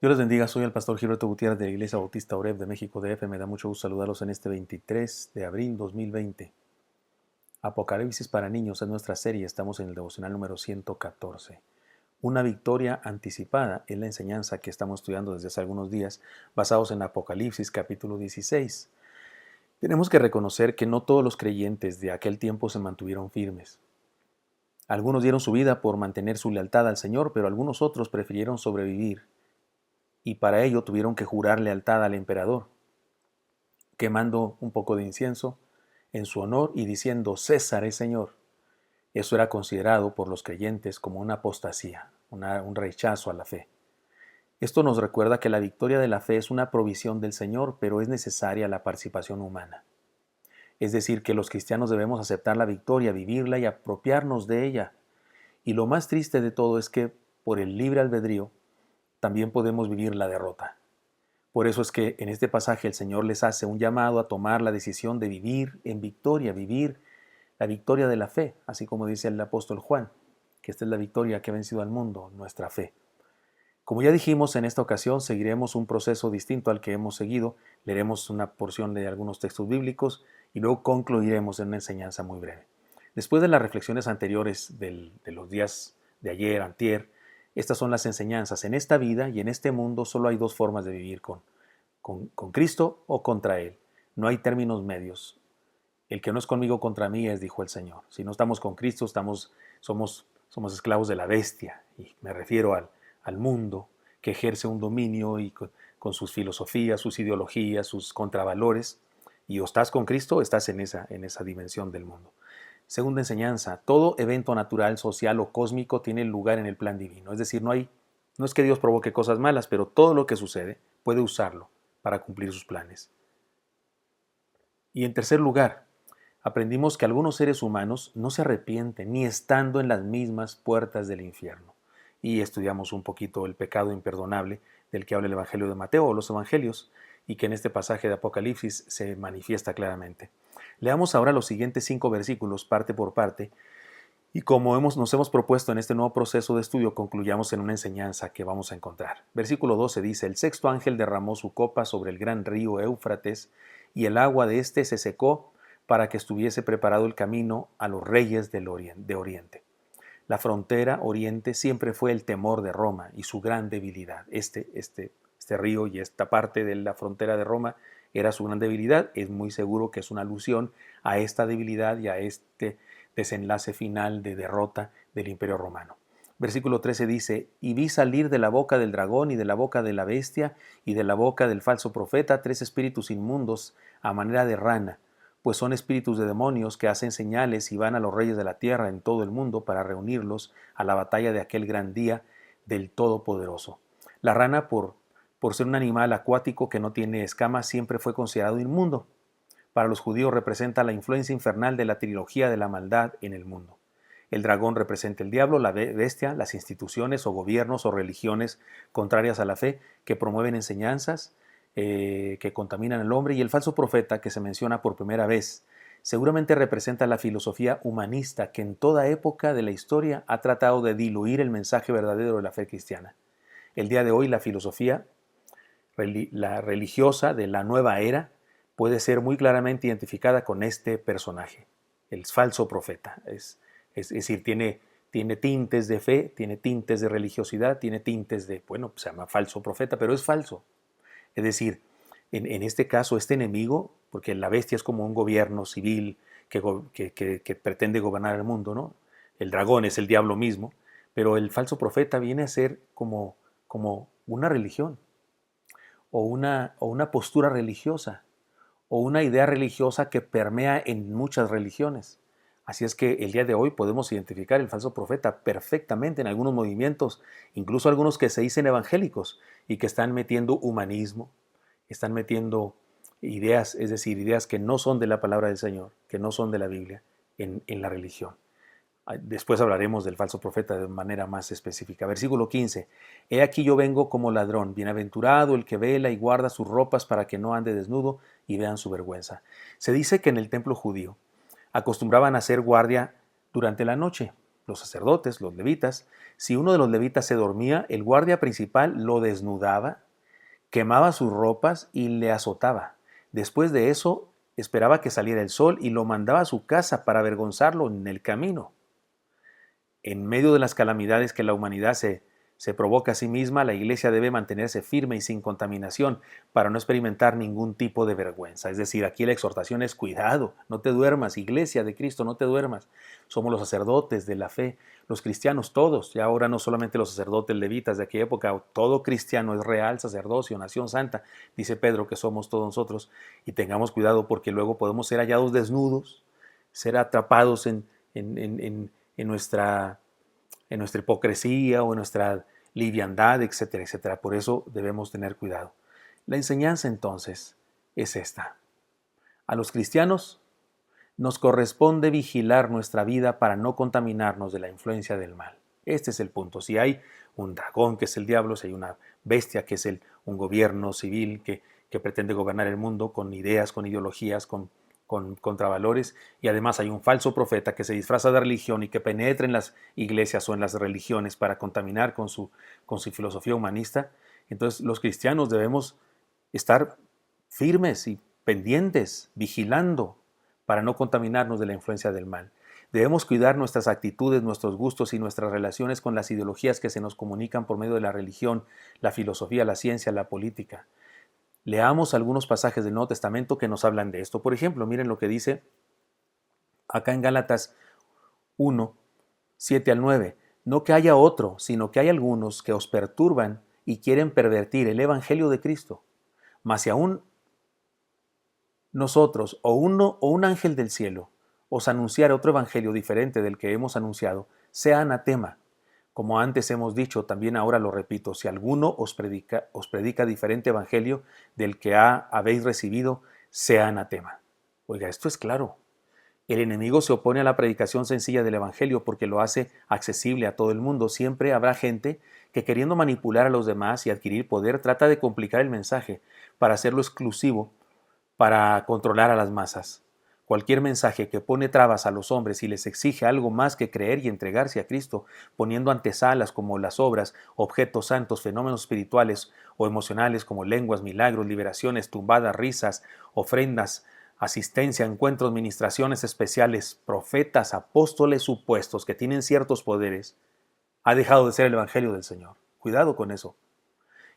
Dios les bendiga, soy el pastor Gilberto Gutiérrez de la Iglesia Bautista Oreb de México DF. Me da mucho gusto saludarlos en este 23 de abril 2020. Apocalipsis para niños es nuestra serie, estamos en el devocional número 114. Una victoria anticipada es la enseñanza que estamos estudiando desde hace algunos días, basados en Apocalipsis capítulo 16. Tenemos que reconocer que no todos los creyentes de aquel tiempo se mantuvieron firmes. Algunos dieron su vida por mantener su lealtad al Señor, pero algunos otros prefirieron sobrevivir y para ello tuvieron que jurar lealtad al emperador, quemando un poco de incienso en su honor y diciendo César es Señor. Eso era considerado por los creyentes como una apostasía, un rechazo a la fe. Esto nos recuerda que la victoria de la fe es una provisión del Señor, pero es necesaria la participación humana. Es decir, que los cristianos debemos aceptar la victoria, vivirla y apropiarnos de ella. Y lo más triste de todo es que, por el libre albedrío, también podemos vivir la derrota. Por eso es que en este pasaje el Señor les hace un llamado a tomar la decisión de vivir en victoria, vivir la victoria de la fe, así como dice el apóstol Juan, que esta es la victoria que ha vencido al mundo, nuestra fe. Como ya dijimos, en esta ocasión seguiremos un proceso distinto al que hemos seguido, leeremos una porción de algunos textos bíblicos y luego concluiremos en una enseñanza muy breve. Después de las reflexiones anteriores de los días de ayer, antier, estas son las enseñanzas. En esta vida y en este mundo solo hay dos formas de vivir con Cristo o contra Él. No hay términos medios. El que no es conmigo contra mí es, dijo el Señor. Si no estamos con Cristo, somos esclavos de la bestia. Y me refiero al mundo que ejerce un dominio y con sus filosofías, sus ideologías, sus contravalores. Y o estás con Cristo o estás en esa dimensión del mundo. Segunda enseñanza, todo evento natural, social o cósmico tiene lugar en el plan divino. Es decir, no es que Dios provoque cosas malas, pero todo lo que sucede puede usarlo para cumplir sus planes. Y en tercer lugar, aprendimos que algunos seres humanos no se arrepienten ni estando en las mismas puertas del infierno. Y estudiamos un poquito el pecado imperdonable del que habla el Evangelio de Mateo o los Evangelios y que en este pasaje de Apocalipsis se manifiesta claramente. Leamos ahora los siguientes 5 versículos parte por parte y como nos hemos propuesto en este nuevo proceso de estudio, concluyamos en una enseñanza que vamos a encontrar. Versículo 12 dice, el sexto ángel derramó su copa sobre el gran río Éufrates y el agua de éste se secó para que estuviese preparado el camino a los reyes de Oriente. La frontera oriente siempre fue el temor de Roma y su gran debilidad. Este río y esta parte de la frontera de Roma era su gran debilidad. Es muy seguro que es una alusión a esta debilidad y a este desenlace final de derrota del Imperio Romano. Versículo 13 dice, y vi salir de la boca del dragón y de la boca de la bestia y de la boca del falso profeta 3 espíritus inmundos a manera de rana, pues son espíritus de demonios que hacen señales y van a los reyes de la tierra en todo el mundo para reunirlos a la batalla de aquel gran día del Todopoderoso. La rana, por ser un animal acuático que no tiene escamas, siempre fue considerado inmundo. Para los judíos representa la influencia infernal de la trilogía de la maldad en el mundo. El dragón representa el diablo, la bestia, las instituciones o gobiernos o religiones contrarias a la fe que promueven enseñanzas que contaminan al hombre, y el falso profeta que se menciona por primera vez seguramente representa la filosofía humanista que en toda época de la historia ha tratado de diluir el mensaje verdadero de la fe cristiana. El día de hoy la filosofía la religiosa de la nueva era puede ser muy claramente identificada con este personaje, el falso profeta. Es decir, tiene tintes de fe, tiene tintes de religiosidad, tiene tintes de, se llama falso profeta, pero es falso. Es decir, en este caso, este enemigo, porque la bestia es como un gobierno civil que pretende gobernar el mundo, ¿no? El dragón es el diablo mismo, pero el falso profeta viene a ser como una religión o una postura religiosa o una idea religiosa que permea en muchas religiones. Así es que el día de hoy podemos identificar el falso profeta perfectamente en algunos movimientos, incluso algunos que se dicen evangélicos y que están metiendo humanismo, están metiendo ideas, es decir, ideas que no son de la palabra del Señor, que no son de la Biblia, en la religión. Después hablaremos del falso profeta de manera más específica. Versículo 15. He aquí yo vengo como ladrón, bienaventurado el que vela y guarda sus ropas para que no ande desnudo y vean su vergüenza. Se dice que en el templo judío acostumbraban a hacer guardia durante la noche. los sacerdotes, los levitas, si uno de los levitas se dormía, el guardia principal lo desnudaba, quemaba sus ropas y le azotaba. Después de eso, esperaba que saliera el sol y lo mandaba a su casa para avergonzarlo en el camino. En medio de las calamidades que la humanidad se provoca a sí misma, la Iglesia debe mantenerse firme y sin contaminación para no experimentar ningún tipo de vergüenza. Es decir, aquí la exhortación es cuidado, no te duermas, Iglesia de Cristo, no te duermas. Somos los sacerdotes de la fe, los cristianos todos, ya ahora no solamente los sacerdotes levitas de aquella época, todo cristiano es real sacerdocio, nación santa, dice Pedro que somos todos nosotros, y tengamos cuidado porque luego podemos ser hallados desnudos, ser atrapados en nuestra hipocresía o en nuestra liviandad, etcétera, etcétera. Por eso debemos tener cuidado. La enseñanza entonces es esta. A los cristianos nos corresponde vigilar nuestra vida para no contaminarnos de la influencia del mal. Este es el punto. Si hay un dragón que es el diablo, si hay una bestia que es un gobierno civil que pretende gobernar el mundo con ideas, con ideologías, con contravalores, y además hay un falso profeta que se disfraza de religión y que penetra en las iglesias o en las religiones para contaminar con su filosofía humanista, entonces los cristianos debemos estar firmes y pendientes, vigilando para no contaminarnos de la influencia del mal. Debemos cuidar nuestras actitudes, nuestros gustos y nuestras relaciones con las ideologías que se nos comunican por medio de la religión, la filosofía, la ciencia, la política. Leamos algunos pasajes del Nuevo Testamento que nos hablan de esto. Por ejemplo, miren lo que dice acá en Gálatas 1, 7 al 9. No que haya otro, sino que hay algunos que os perturban y quieren pervertir el Evangelio de Cristo. Mas si aún nosotros o un ángel del cielo os anunciara otro evangelio diferente del que hemos anunciado, sea anatema. Como antes hemos dicho, también ahora lo repito, si alguno os predica diferente evangelio del que habéis recibido, sea anatema. Oiga, esto es claro. El enemigo se opone a la predicación sencilla del evangelio porque lo hace accesible a todo el mundo. Siempre habrá gente que, queriendo manipular a los demás y adquirir poder, trata de complicar el mensaje para hacerlo exclusivo, para controlar a las masas. Cualquier mensaje que pone trabas a los hombres y les exige algo más que creer y entregarse a Cristo, poniendo antesalas como las obras, objetos santos, fenómenos espirituales o emocionales como lenguas, milagros, liberaciones, tumbadas, risas, ofrendas, asistencia, encuentros, ministraciones especiales, profetas, apóstoles supuestos que tienen ciertos poderes, ha dejado de ser el Evangelio del Señor. Cuidado con eso.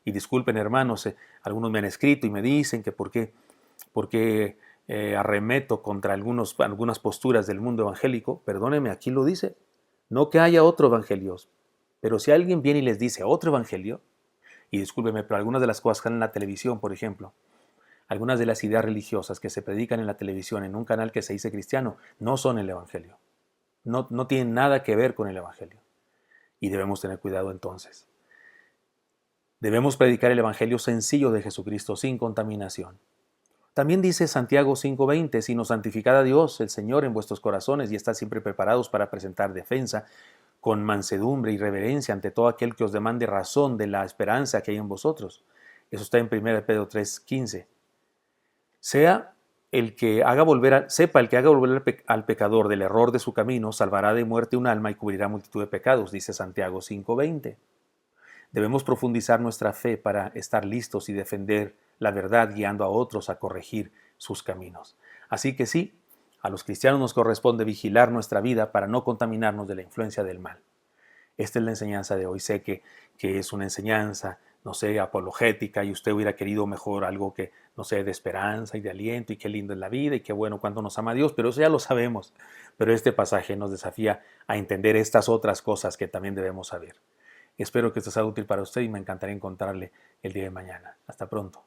Y disculpen, hermanos, algunos me han escrito y me dicen que por qué arremeto contra algunas posturas del mundo evangélico. Perdónenme, aquí lo dice. No que haya otro evangelio, pero si alguien viene y les dice otro evangelio, y discúlpenme, pero algunas de las cosas que están en la televisión, por ejemplo, algunas de las ideas religiosas que se predican en la televisión, en un canal que se dice cristiano, no son el evangelio. No tienen nada que ver con el evangelio. Y debemos tener cuidado entonces. Debemos predicar el evangelio sencillo de Jesucristo sin contaminación. También dice Santiago 5:20, sino santificad a Dios, el Señor, en vuestros corazones y estad siempre preparados para presentar defensa con mansedumbre y reverencia ante todo aquel que os demande razón de la esperanza que hay en vosotros. Eso está en 1 Pedro 3:15. Sepa el que haga volver al pecador del error de su camino, salvará de muerte un alma y cubrirá multitud de pecados, dice Santiago 5:20. Debemos profundizar nuestra fe para estar listos y defender la verdad, guiando a otros a corregir sus caminos. Así que sí, a los cristianos nos corresponde vigilar nuestra vida para no contaminarnos de la influencia del mal. Esta es la enseñanza de hoy. Sé que es una enseñanza, no sé, apologética, y usted hubiera querido mejor algo que, no sé, de esperanza y de aliento, y qué lindo es la vida, y qué bueno cuando nos ama Dios, pero eso ya lo sabemos. Pero este pasaje nos desafía a entender estas otras cosas que también debemos saber. Espero que esto sea útil para usted y me encantaría encontrarle el día de mañana. Hasta pronto.